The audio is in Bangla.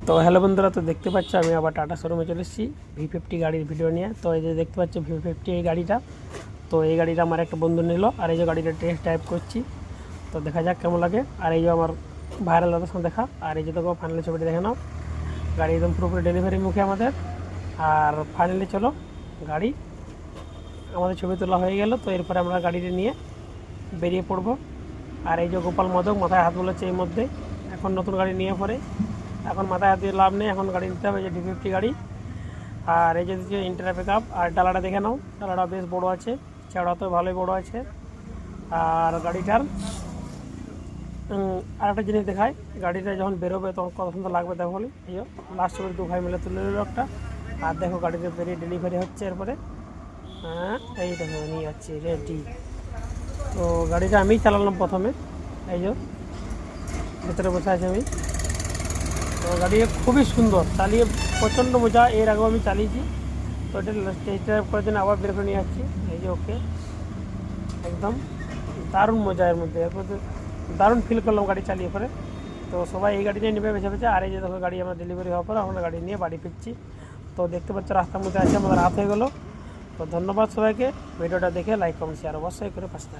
তো হ্যালো বন্ধুরা, তো দেখতে পাচ্ছ আমি আবার টাটা শোরুমে চলে এসেছি V50 গাড়ির ভিডিও নিয়ে। তো এই যে দেখতে পাচ্ছ V50 এই গাড়িটা, তো এই গাড়িটা আমার একটা বন্ধু নিল, আর এই যে গাড়িটা টেস্ট ড্রাইভ করছি, তো দেখা যাক কেমন লাগে। আর এই যে আমার ভাইরাল দাদার সঙ্গে দেখা, আর এই যে দেখো ফাইনালি ছবিটা দেখে নাও, গাড়ি একদম পুরোপুরি ডেলিভারি মুখে আমাদের। আর ফাইনালি চলো, গাড়ি আমাদের ছবি তোলা হয়ে গেল। তো এরপরে আমরা গাড়িটা নিয়ে বেরিয়ে পড়বো। আর এই যে গোপাল মাদক মাথায় হাত বলেছে এই মধ্যে, এখন নতুন গাড়ি নিয়ে পরে এখন মাথায় হাত দিয়ে লাভ নেই, এখন গাড়ি নিতে হবে। এই যে V50 গাড়ি, আর এই যে ইন্টার পিকআপ, আর ডালাটা দেখে নাও, ডালাটা বেশ বড় আছে, চওড়া তো ভালোই বড় আছে। আর গাড়িটার আর একটা জিনিস দেখায়, গাড়িটা যখন বেরোবে তখন কত সুন্দর লাগবে দেখো। বলি এই লাস্ট ছবি দু ভাই মিলে তুলে নিল একটা। আর দেখো গাড়িটা বেরিয়ে ডেলিভারি হচ্ছে এরপরে। হ্যাঁ এই দেখো নিয়ে যাচ্ছি রেডি। তো গাড়িটা আমিই চালালাম প্রথমে, এই যে ভেতরে বসে আছি আমি। তো গাড়ি খুবই সুন্দর, চালিয়ে প্রচণ্ড মজা। এর আগেও আমি চালিয়েছি, তো এটা টেস্ট ড্রাইভ করার জন্য আবার বের করে নিয়ে যাচ্ছি। এই যে ওকে, একদম দারুণ মজা এর মধ্যে, দারুণ ফিল করলাম গাড়ি চালিয়ে পরে। তো সবাই এই গাড়ি নিয়ে নেবে বেছে বেছে। আর এই যে দেখো গাড়ি আমার ডেলিভারি হওয়ার পর আমরা গাড়ি নিয়ে বাড়ি ফিরছি। তো দেখতে পাচ্ছ রাস্তার মধ্যে আছে, আমাদের রাত হয়ে গেলো। তো ধন্যবাদ সবাইকে, ভিডিওটা দেখে লাইক কমেন্ট শেয়ার অবশ্যই করে পাশে থাকবে।